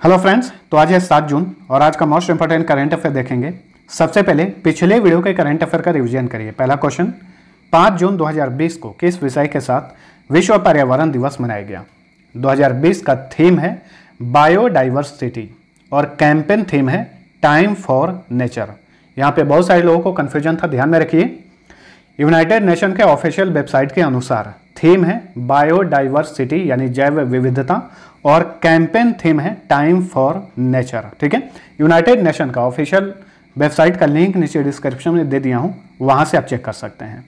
Hello friends, तो आज है 7 जून और आज का मोस्ट इंपोर्टेंट करंट अफेयर देखेंगे। सबसे पहले पिछले वीडियो के करंट अफेयर का रिवीजन करिए। पहला क्वेश्चन, 5 जून 2020 को किस विषय के साथ विश्व पर्यावरण दिवस मनाया गया? 2020 का थीम है बायोडाइवर्सिटी और कैंपेन थीम है टाइम फॉर नेचर। यहाँ पे बहुत सारे लोगों को कन्फ्यूजन था, ध्यान में रखिए। यूनाइटेड नेशन के ऑफिशियल वेबसाइट के अनुसार थीम है बायोडाइवर्सिटी यानी जैव विविधता और कैंपेन थीम है टाइम फॉर नेचर। ठीक है, यूनाइटेड नेशन का ऑफिशियल वेबसाइट का लिंक नीचे डिस्क्रिप्शन में दे दिया हूं, वहां से आप चेक कर सकते हैं।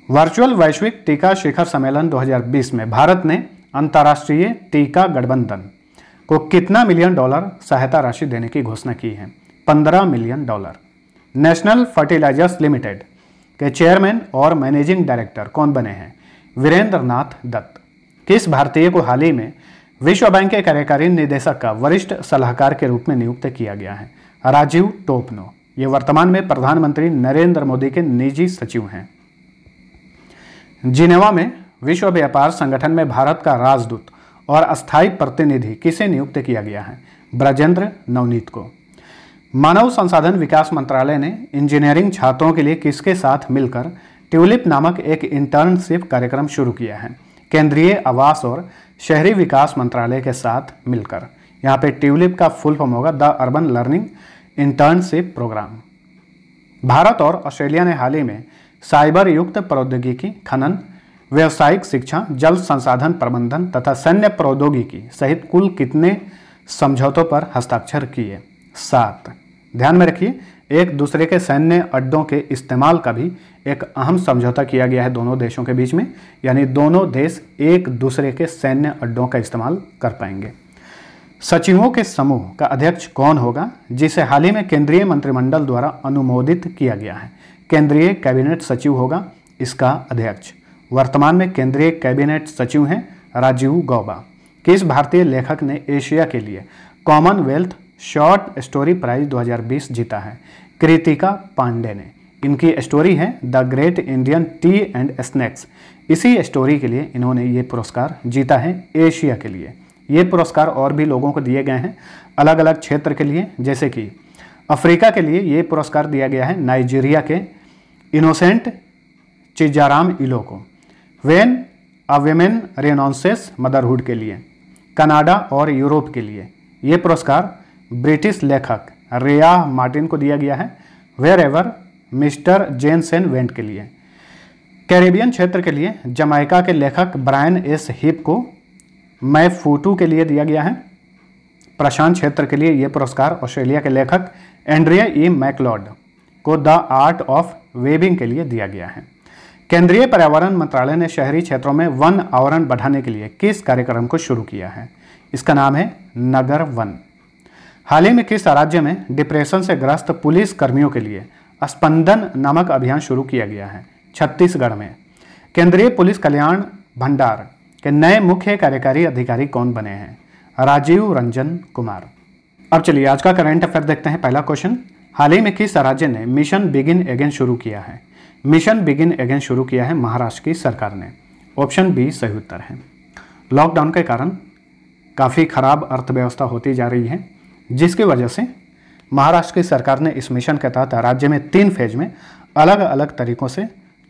वर्चुअल वैश्विक टीका शिखर सम्मेलन 2020 में भारत ने अंतर्राष्ट्रीय टीका गठबंधन को कितना $मिलियन सहायता राशि देने की घोषणा की है? $15 मिलियन। नेशनल फर्टिलाइजर्स लिमिटेड के चेयरमैन और मैनेजिंग डायरेक्टर कौन बने हैं? वीरेंद्र नाथ दत्त। किस भारतीय को हाल ही में विश्व बैंक के कार्यकारी निदेशक का वरिष्ठ सलाहकार के रूप में नियुक्त किया गया है? राजीव टोपनो। ये वर्तमान में प्रधानमंत्री नरेंद्र मोदी के निजी सचिव हैं। जिनेवा में विश्व व्यापार संगठन में भारत का राजदूत और अस्थायी प्रतिनिधि किसे नियुक्त किया गया है? ब्रजेंद्र नवनीत को। मानव संसाधन विकास मंत्रालय ने इंजीनियरिंग छात्रों के लिए किसके साथ मिलकर ट्यूलिप नामक एक इंटर्नशिप कार्यक्रम शुरू किया है? केंद्रीय आवास और शहरी विकास मंत्रालय के साथ मिलकर। यहाँ पे ट्यूलिप का फुल फॉर्म होगा the urban learning internship programme. Bharat और ऑस्ट्रेलिया ने हाल ही में साइबर युक्त प्रौद्योगिकी, खनन, व्यावसायिक शिक्षा, जल संसाधन प्रबंधन तथा सैन्य प्रौद्योगिकी सहित कुल कितने समझौतों पर हस्ताक्षर किए? 7। ध्यान में रखिए, एक दूसरे के सैन्य अड्डों के इस्तेमाल का भी एक अहम समझौता किया गया है दोनों देशों के बीच में, यानी दोनों देश एक दूसरे के सैन्य अड्डों का इस्तेमाल कर पाएंगे। सचिवों के समूह का अध्यक्ष कौन होगा, जिसे हाल ही में केंद्रीय मंत्रिमंडल द्वारा अनुमोदित किया गया है? केंद्रीय कैबिनेट सचिव होगा इसका अध्यक्ष। वर्तमान में केंद्रीय कैबिनेट सचिव हैं राजीव गौबा। किस भारतीय लेखक ने एशिया के लिए कॉमनवेल्थ शॉर्ट स्टोरी प्राइज 2020 जीता है? कृतिका पांडे ने। इनकी स्टोरी है the great Indian T and snacks. इसी स्टोरी के लिए इन्होंने ये पुरस्कार जीता है एशिया के लिए। ये पुरस्कार और भी लोगों को दिए गए हैं अलग अलग क्षेत्र के लिए, जैसे कि अफ्रीका के लिए ये पुरस्कार दिया गया है नाइजीरिया के इनोसेंट चिजाराम इलो को। व्हेन अ वीमेन रेनॉन्सेस मदरहुड के लिए। कनाडा और यूरोप के लिए ये पुरस्कार ब्रिटिश लेखक रेया मार्टिन को दिया गया है। Wherever mister Jensen went के लिए। कैरेबियन क्षेत्र के लिए जमाइका के लेखक ब्रायन एस हिप को मैफूटू के लिए दिया गया है। प्रशांत क्षेत्र के लिए यह पुरस्कार ऑस्ट्रेलिया के लेखक एंड्रिया ई मैकलॉड को द आर्ट ऑफ वेबिंग के लिए दिया गया है। केंद्रीय पर्यावरण मंत्रालय ने शहरी क्षेत्रों में वन आवरण बढ़ाने के लिए किस कार्यक्रम को शुरू किया है? इसका नाम है नगर वन। हाल ही में किस राज्य में डिप्रेशन से ग्रस्त पुलिस कर्मियों के लिए स्पंदन नामक अभियान शुरू किया गया है? छत्तीसगढ़ में। केंद्रीय पुलिस कल्याण भंडार के नए मुख्य कार्यकारी अधिकारी कौन बने हैं? राजीव रंजन कुमार। अब चलिए आज का करंट अफेयर देखते हैं। पहला क्वेश्चन, हाल ही में किस राज्य ने मिशन बिगिन अगेन शुरू किया है? मिशन बिगिन अगेन शुरू किया है महाराष्ट्र की सरकार ने। ऑप्शन बी सही उत्तर है। लॉकडाउन के कारण काफ़ी खराब अर्थव्यवस्था होती जा रही है, जिसकी वजह से महाराष्ट्र की सरकार ने इस मिशन के तहत राज्य में 3 फेज में अलग अलग तरीकों से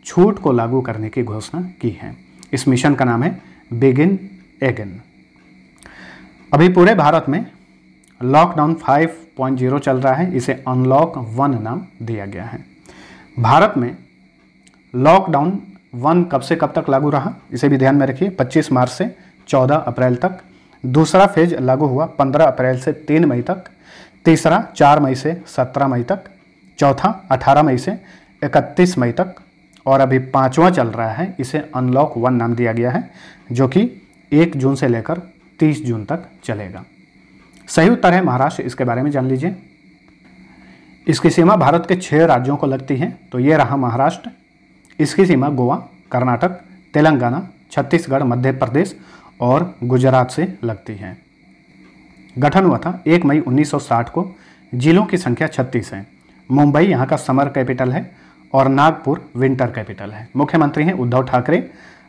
छूट को लागू करने की घोषणा की है। इस मिशन का नाम है बिगिन अगेन। अभी पूरे भारत में लॉकडाउन 5.0 चल रहा है, इसे अनलॉक 1 नाम दिया गया है। भारत में लॉकडाउन 1 कब से कब तक लागू रहा, इसे भी ध्यान में रखिए। 25 मार्च से 14 अप्रैल तक। दूसरा फेज लागू हुआ 15 अप्रैल से 3 मई तक। तीसरा 4 मई से 17 मई तक। चौथा 18 मई से 31 मई तक। और अभी 5वां चल रहा है, इसे अनलॉक 1 नाम दिया गया है, जो कि 1 जून से लेकर 30 जून तक चलेगा। सही उत्तर है महाराष्ट्र। इसके बारे में जान लीजिए। इसकी सीमा भारत के 6 राज्यों को लगती है, तो ये रहा महाराष्ट्र। इसकी सीमा गोवा, कर्नाटक, तेलंगाना, छत्तीसगढ़, मध्य प्रदेश और गुजरात से लगती है। गठन हुआ था 1 मई 1960 को। जिलों की संख्या 36 है। मुंबई यहाँ का समर कैपिटल है और नागपुर विंटर कैपिटल है। मुख्यमंत्री हैं उद्धव ठाकरे।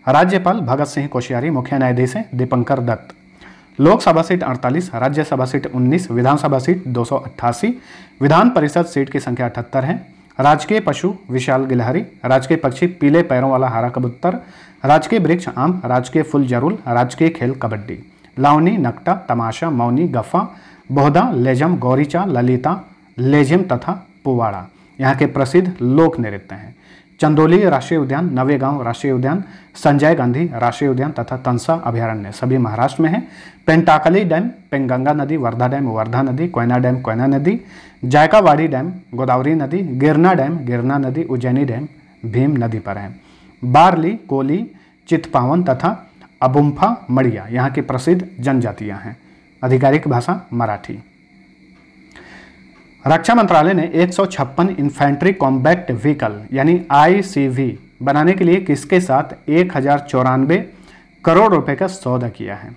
राज्यपाल भगत सिंह कोश्यारी। मुख्य न्यायाधीश हैं दीपंकर दत्त। लोकसभा सीट 48, राज्यसभा सीट 19, विधानसभा सीट 288, विधान परिषद सीट की संख्या 78 है। राजकीय पशु विशाल गिलहरी, राजकीय पक्षी पीले पैरों वाला हरा कबूतर, राजकीय वृक्ष आम, राजकीय फूल जरूल, राजकीय खेल कबड्डी। लावनी, नकटा, तमाशा, मौनी, गफ्फा, बोहदा, लेजम, गौरीचा, ललिता, लेजिम तथा पुवाड़ा यहाँ के प्रसिद्ध लोक नृत्य हैं। चंदोली राष्ट्रीय उद्यान, नवेगांव राष्ट्रीय उद्यान, संजय गांधी राष्ट्रीय उद्यान तथा तंसा अभयारण्य सभी महाराष्ट्र में है। पेंटाकली डैम, पेंगंगा नदी, वर्धा डैम, वर्धा नदी, कोयना डैम, कोयना नदी, जायकावाड़ी डैम, गोदावरी नदी, गिरना डैम, गिरना नदी, उज्जैनी डैम भीम नदी पर है। बारली, कोली, चितपावन तथा अबुम्फा मड़िया यहाँ की प्रसिद्ध जनजातियाँ हैं। आधिकारिक भाषा मराठी। रक्षा मंत्रालय ने 156 इन्फेंट्री कॉम्बैट व्हीकल यानी ICV बनाने के लिए किसके साथ 1094 करोड़ रुपए का सौदा किया है?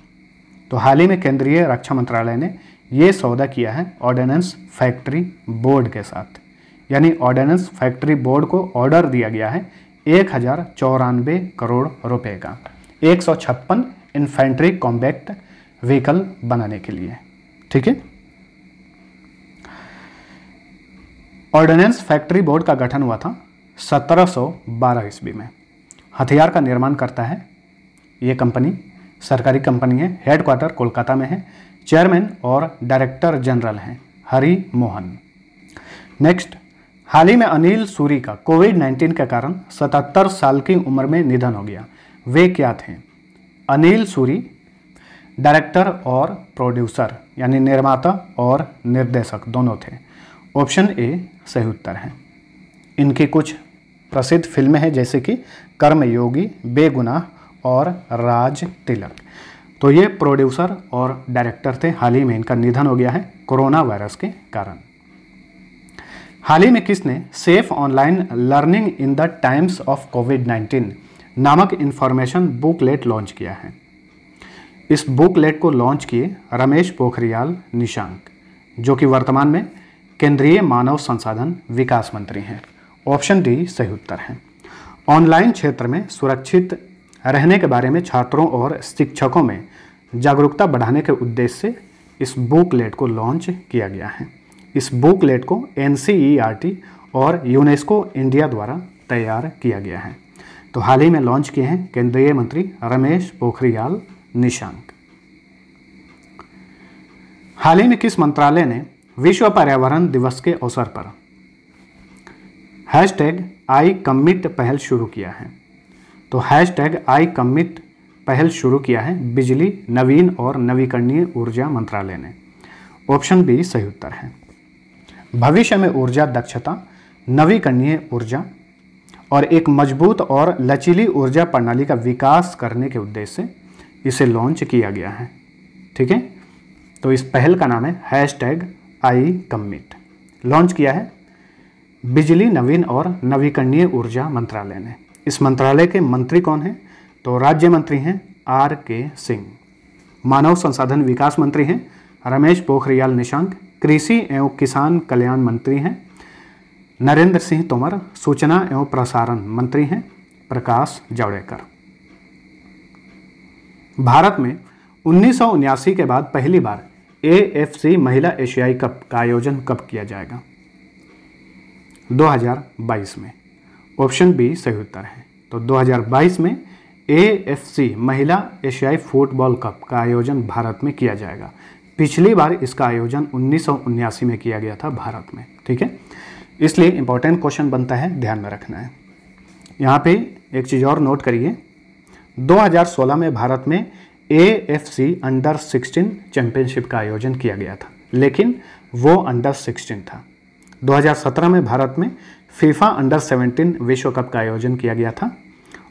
तो हाल ही में केंद्रीय रक्षा मंत्रालय ने ये सौदा किया है ऑर्डिनेंस फैक्ट्री बोर्ड के साथ, यानी ऑर्डिनेंस फैक्ट्री बोर्ड को ऑर्डर दिया गया है 1094 करोड़ रुपए का 156 इन्फेंट्री कॉम्बैट व्हीकल बनाने के लिए। ठीक है। ऑर्डिनेंस फैक्ट्री बोर्ड का गठन हुआ था 1712 ईस्वी में। हथियार का निर्माण करता है ये कंपनी, सरकारी कंपनी है, हेडक्वार्टर कोलकाता में है। चेयरमैन और डायरेक्टर जनरल हैं हरि मोहन। नेक्स्ट, हाल ही में अनिल सूरी का कोविड-19 के कारण 77 साल की उम्र में निधन हो गया। वे क्या थे? अनिल सूरी डायरेक्टर और प्रोड्यूसर यानी निर्माता और निर्देशक दोनों थे। ऑप्शन ए सही उत्तर है। इनकी कुछ प्रसिद्ध फिल्में हैं जैसे कि कर्मयोगी, बेगुनाह और राज तिलक। तो ये प्रोड्यूसर और डायरेक्टर थे। हाल ही में इनका निधन हो गया है कोरोना वायरस के कारण। हाल ही में किसने safe online learning in the times of कोविड-19 नामक इंफॉर्मेशन बुकलेट लॉन्च किया है? इस बुकलेट को लॉन्च किए रमेश पोखरियाल निशंक, जो कि वर्तमान में केंद्रीय मानव संसाधन विकास मंत्री हैं। ऑप्शन डी सही उत्तर है। ऑनलाइन क्षेत्र में सुरक्षित रहने के बारे में छात्रों और शिक्षकों में जागरूकता बढ़ाने के उद्देश्य से इस बुकलेट को लॉन्च किया गया है। इस बुकलेट को NCERT और यूनेस्को इंडिया द्वारा तैयार किया गया है। तो हाल ही में लॉन्च किए हैं केंद्रीय मंत्री रमेश पोखरियाल निशंक। हाल ही में किस मंत्रालय ने विश्व पर्यावरण दिवस के अवसर पर #ICommit पहल शुरू किया है? तो #ICommit पहल शुरू किया है बिजली, नवीन और नवीकरणीय ऊर्जा मंत्रालय ने। ऑप्शन बी सही उत्तर है। भविष्य में ऊर्जा दक्षता, नवीकरणीय ऊर्जा और एक मजबूत और लचीली ऊर्जा प्रणाली का विकास करने के उद्देश्य से इसे लॉन्च किया गया है। ठीक है। तो इस पहल का नाम है #ICommit। लॉन्च किया है बिजली, नवीन और नवीकरणीय ऊर्जा मंत्रालय ने। इस मंत्रालय के मंत्री कौन हैं? तो राज्य मंत्री हैं RK सिंह। मानव संसाधन विकास मंत्री हैं रमेश पोखरियाल निशंक। कृषि एवं किसान कल्याण मंत्री हैं नरेंद्र सिंह तोमर। सूचना एवं प्रसारण मंत्री हैं प्रकाश जावड़ेकर। भारत में 1979 के बाद पहली बार AFC महिला एशियाई कप का आयोजन कब किया जाएगा? 2022 में। ऑप्शन बी सही उत्तर है। तो 2022 में AFC महिला एशियाई फुटबॉल कप का आयोजन भारत में किया जाएगा। पिछली बार इसका आयोजन 1979 में किया गया था भारत में। ठीक है। इसलिए इंपॉर्टेंट क्वेश्चन बनता है, ध्यान में रखना है। यहाँ पे एक चीज़ और नोट करिए, 2016 में भारत में AFC अंडर 16 चैंपियनशिप का आयोजन किया गया था, लेकिन वो अंडर 16 था। 2017 में भारत में फीफा अंडर 17 विश्व कप का आयोजन किया गया था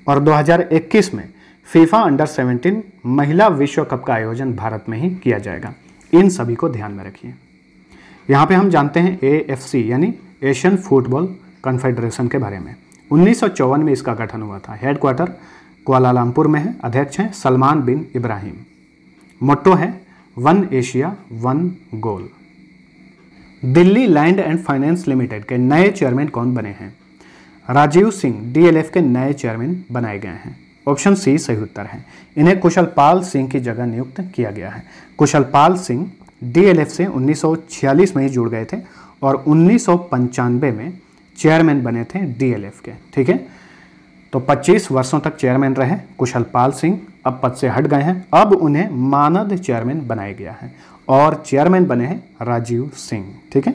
और 2021 में फीफा अंडर 17 महिला विश्व कप का आयोजन भारत में ही किया जाएगा। इन सभी को ध्यान में रखिए। यहाँ पे हम जानते हैं AFC यानी एशियन फुटबॉल कॉन्फेडरेशन के बारे में। 1954 में इसका गठन हुआ था। हेडक्वार्टर कुआलालंपुर में है। अध्यक्ष हैं सलमान बिन इब्राहिम। मोट्टो है one Asia one goal. Delhi land and finance limited के नए चेयरमैन कौन बने हैं? राजीव सिंह DLF के नए चेयरमैन बनाए गए हैं। ऑप्शन सी सही उत्तर है। इन्हें कुशलपाल सिंह की जगह नियुक्त किया गया है। कुशलपाल सिंह डीएलएफ से 1946 में ही जुड़ गए थे और 1995 में चेयरमैन बने थे डीएलएफ के। ठीक है, तो 25 वर्षों तक चेयरमैन रहे कुशलपाल सिंह, अब पद से हट गए हैं। अब उन्हें मानद चेयरमैन बनाया गया है और चेयरमैन बने हैं राजीव सिंह। ठीक है,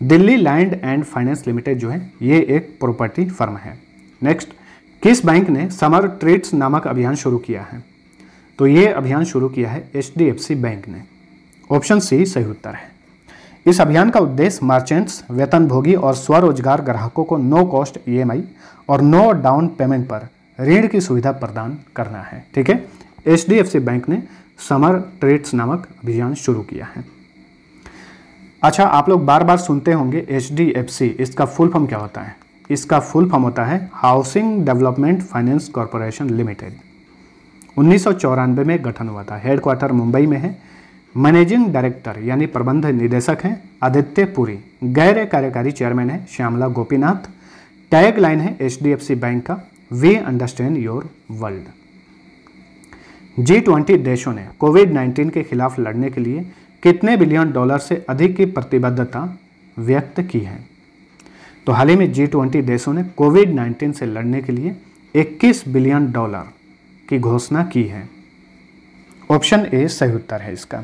Delhi land and finance limited जो है ये एक प्रॉपर्टी फर्म है। नेक्स्ट, किस बैंक ने समर ट्रीट्स नामक अभियान शुरू किया है? तो ये अभियान शुरू किया है एचडीएफसी बैंक ने। ऑप्शन सी सही उत्तर है। इस अभियान का उद्देश्य मर्चेंट्स, वेतनभोगी और स्वरोजगार ग्राहकों को नो कॉस्ट ईएमआई और नो डाउन पेमेंट पर ऋण की सुविधा प्रदान करना है। ठीक है, एचडीएफसी बैंक ने समर ट्रीट्स नामक अभियान शुरू किया है। अच्छा, आप लोग बार बार सुनते होंगे एचडीएफसी, इसका फुल फॉर्म क्या होता है? इसका फुल फॉर्म होता है housing development finance corporation limited. 1994 में गठन हुआ था। हेडक्वार्टर मुंबई में है। मैनेजिंग डायरेक्टर यानी प्रबंध निदेशक हैं आदित्य पुरी। गैर कार्यकारी चेयरमैन है श्यामला गोपीनाथ। टैग लाइन है एचडीएफसी बैंक का, we understand your world. G20 देशों ने कोविड-19 के खिलाफ लड़ने के लिए कितने बिलियन डॉलर से अधिक की प्रतिबद्धता व्यक्त की है? तो हाल ही में G20 देशों ने कोविड-19 से लड़ने के लिए 21 बिलियन डॉलर की घोषणा की है। ऑप्शन ए सही उत्तर है इसका।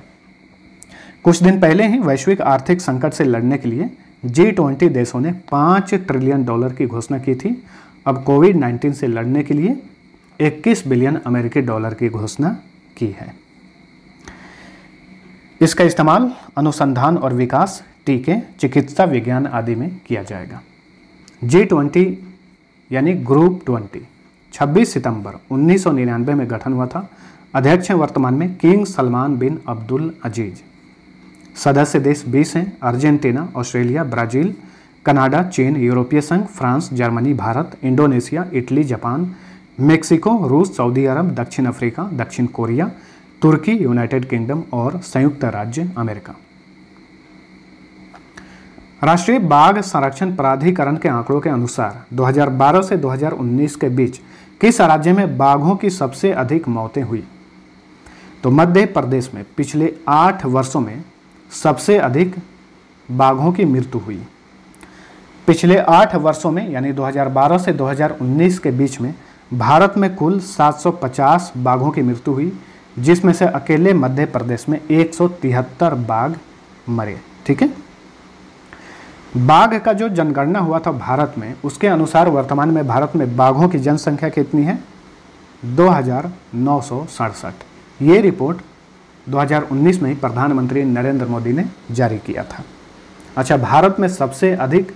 कुछ दिन पहले ही वैश्विक आर्थिक संकट से लड़ने के लिए G20 देशों ने 5 ट्रिलियन डॉलर की घोषणा की थी। अब कोविड-19 से लड़ने के लिए 21 बिलियन अमेरिकी डॉलर की घोषणा की है। इसका इस्तेमाल अनुसंधान और विकास, टीके, चिकित्सा विज्ञान आदि में किया जाएगा। G20 यानी ग्रुप 20 26 सितंबर 1999 में गठन हुआ था। अध्यक्ष हैं वर्तमान में किंग सलमान बिन अब्दुल अजीज। सदस्य देश 20 हैं, अर्जेंटीना, ऑस्ट्रेलिया, ब्राजील, कनाडा, चीन, यूरोपीय संघ, France, Germany, Bharat, Indonesia, Italy, Japan, Mexico, रूस, सऊदी अरब, दक्षिण अफ्रीका, दक्षिण कोरिया, तुर्की, यूनाइटेड किंगडम और संयुक्त राज्य अमेरिका। राष्ट्रीय बाघ संरक्षण प्राधिकरण के आंकड़ों के अनुसार 2012 से 2019 के बीच किस राज्य में बाघों की सबसे अधिक मौतें हुई? तो मध्य प्रदेश में पिछले 8 वर्षों में सबसे अधिक बाघों की मृत्यु हुई। पिछले 8 वर्षों में यानी 2012 से 2019 के बीच में भारत में कुल 750 बाघों की मृत्यु हुई, जिसमें से अकेले मध्य प्रदेश में 173 बाघ मरे। ठीक है, बाघ का जो जनगणना हुआ था भारत में, उसके अनुसार वर्तमान में भारत में बाघों की जनसंख्या कितनी है? 2967। ये रिपोर्ट 2019 में ही प्रधानमंत्री नरेंद्र मोदी ने जारी किया था। अच्छा, भारत में सबसे अधिक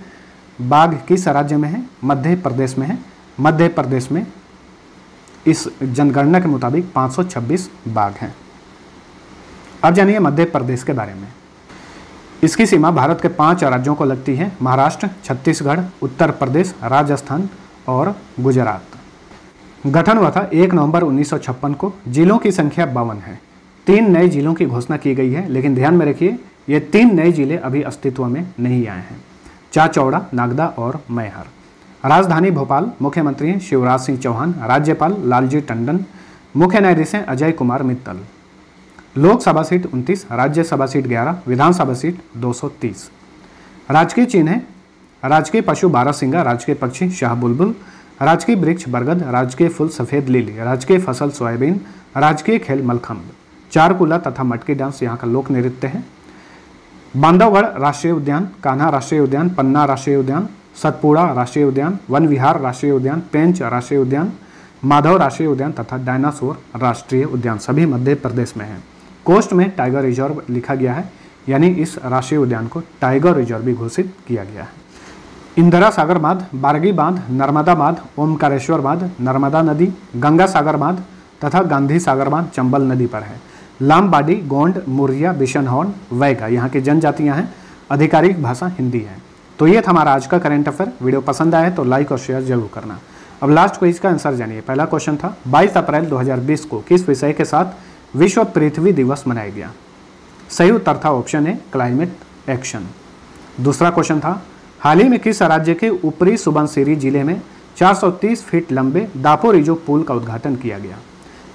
बाघ किस राज्य में है? मध्य प्रदेश में है। मध्य प्रदेश में इस जनगणना के मुताबिक 526 बाघ हैं। अब जानिए मध्य प्रदेश के बारे में। इसकी सीमा भारत के 5 राज्यों को लगती है, महाराष्ट्र, छत्तीसगढ़, उत्तर प्रदेश, राजस्थान और गुजरात। गठन हुआ था 1 नवंबर 1956 को। जिलों की संख्या 52 है। 3 नए जिलों की घोषणा की गई है, लेकिन ध्यान में रखिए ये 3 नए जिले अभी अस्तित्व में नहीं आए हैं। चाचौड़ा, नागदा और मैहर। राजधानी भोपाल। मुख्यमंत्री हैं शिवराज सिंह चौहान। राज्यपाल लालजी टंडन। मुख्य न्यायाधीश हैं अजय कुमार मित्तल। लोकसभा सीट 29, राज्यसभा सीट 11, विधानसभा सीट 230। राजकीय चिन्ह है राजकीय पशु बारहसिंगा, राजकीय पक्षी शाह बुलबुल, राजकीय वृक्ष बरगद, राजकीय फूल सफेद लिली, राजकीय फसल सोयाबीन, राजकीय खेल मलखंभ। चारकुला तथा मटकी डांस यहाँ का लोक नृत्य है। बांधवगढ़ राष्ट्रीय उद्यान, कान्हा राष्ट्रीय उद्यान, पन्ना राष्ट्रीय उद्यान, सतपुड़ा राष्ट्रीय उद्यान, वन विहार राष्ट्रीय उद्यान, पेंच राष्ट्रीय उद्यान, माधव राष्ट्रीय उद्यान तथा डायनासोर राष्ट्रीय उद्यान सभी मध्य प्रदेश में हैं। कोस्ट में टाइगर रिजर्व लिखा गया है, यानी इस राष्ट्रीय उद्यान को टाइगर रिजर्व भी घोषित किया गया है। इंदिरा सागर बांध, बारगी बांध, नर्मदा बांध, ओमकारेश्वर बांध, नर्मदा नदी, गंगा सागर बांध तथा गांधी सागर बांध चंबल नदी पर है। लामबाड़ी, गोंड, मुर्रिया, बिशनहॉर्न, वैगा यहाँ की जनजातियाँ हैं। आधिकारिक भाषा हिंदी है। तो ये था हमारा आज का करंट अफेयर। वीडियो पसंद आए तो लाइक और शेयर जरूर करना। अब लास्ट क्विज का आंसर जानिए। पहला क्वेश्चन था 22 अप्रैल 2020 को किस विषय के साथ विश्व पृथ्वी दिवस मनाया गया? सही उत्तर था ऑप्शन ए, क्लाइमेट एक्शन। दूसरा क्वेश्चन था हाल ही में किस राज्य के ऊपरी सुबनसिरी जिले में 430 फीट लंबे दापोरिजो पुल का उद्घाटन किया गया?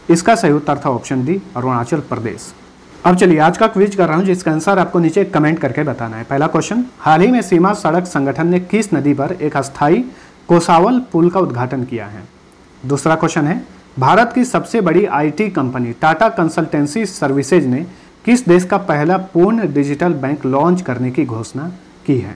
इसका सही उत्तर था ऑप्शन डी, अरुणाचल प्रदेश। अब चलिए आज का क्विज कर रहा हूं, जिसका आंसर आपको नीचे कमेंट करके बताना है। पहला क्वेश्चन, हाल ही में सीमा सड़क संगठन ने किस नदी पर एक अस्थायी कोसावल पुल का उद्घाटन किया है? दूसरा क्वेश्चन है, भारत की सबसे बड़ी IT company Tata consultancy services ने किस देश का पहला पूर्ण डिजिटल बैंक लॉन्च करने की घोषणा की है?